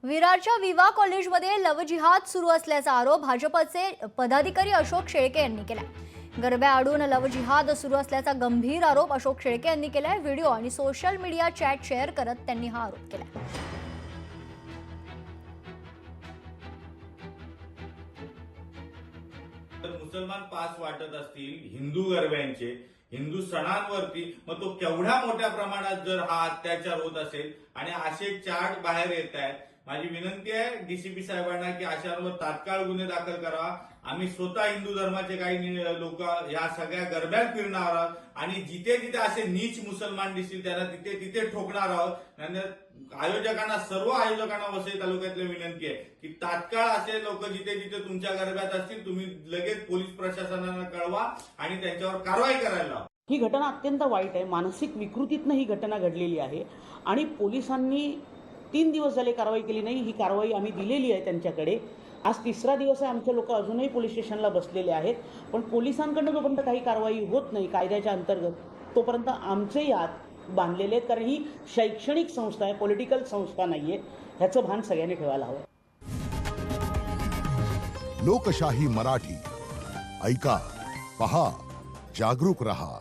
विरारच्या विवा कॉलेजमध्ये लवजिहाद सुरू असल्याचा आरोप भाजपचे पदाधिकारी अशोक शेळके यांनी केलाय। गरब्याआडून लवजिहाद सुरू असल्याचा गंभीर आरोप अशोक शेळके यांनी केलाय। व्हिडिओ आणि सोशल मीडिया चॅट शेअर करत त्यांनी हा आरोप केलाय। मुसलमान पास वाटत असतील हिंदू गरब्यांचे हिंदू सणांवरती, मग तो केवढ्या मोठ्या प्रमाणात जर हा अत्याचार होत असेल आणि असे चार्ट बाहेर येत आहेत, माझी विनंती आहे डीसीपी साहेबांना की अशांवर तात्काळ गुन्हे दाखल करावा। आम्ही स्वतः हिंदू धर्माचे काही लोक या सगळ्या गरब्यात फिरणार आहोत आणि जिथे जिथे असे नीच मुसलमान दिसतील त्यांना तिथे तिथे ठोकणार आहोत। आयोजकांना, सर्व आयोजकांना वसई तालुक्यातली विनंती आहे की तात्काळ असे लोक जिथे जिथे तुमच्या गरब्यात असतील तुम्ही लगेच पोलीस प्रशासनाला कळवा आणि त्यांच्यावर कारवाई करायला लावा। ही घटना अत्यंत वाईट आहे। मानसिक विकृतीतनं ही घटना घडलेली आहे आणि पोलिसांनी 3 दिवस झाले कारवाई केली नाही। ही कारवाई आम्ही दिलेली आहे त्यांच्याकडे। आज 3रा दिवस आहे, आमचे लोक अजूनही पोलीस स्टेशनला बसलेले आहेत, पण पोलिसांकडून जोपर्यंत काही कारवाई होत नाही कायद्याच्या अंतर्गत, तोपर्यंत आमचे हात बांधलेले आहेत। कारण ही शैक्षणिक संस्था आहे, पॉलिटिकल संस्था नाही आहे, ह्याचं भान सगळ्यांनी ठेवायला हवं। लोकशाही मराठी ऐका, पहा, जागरूक रहा।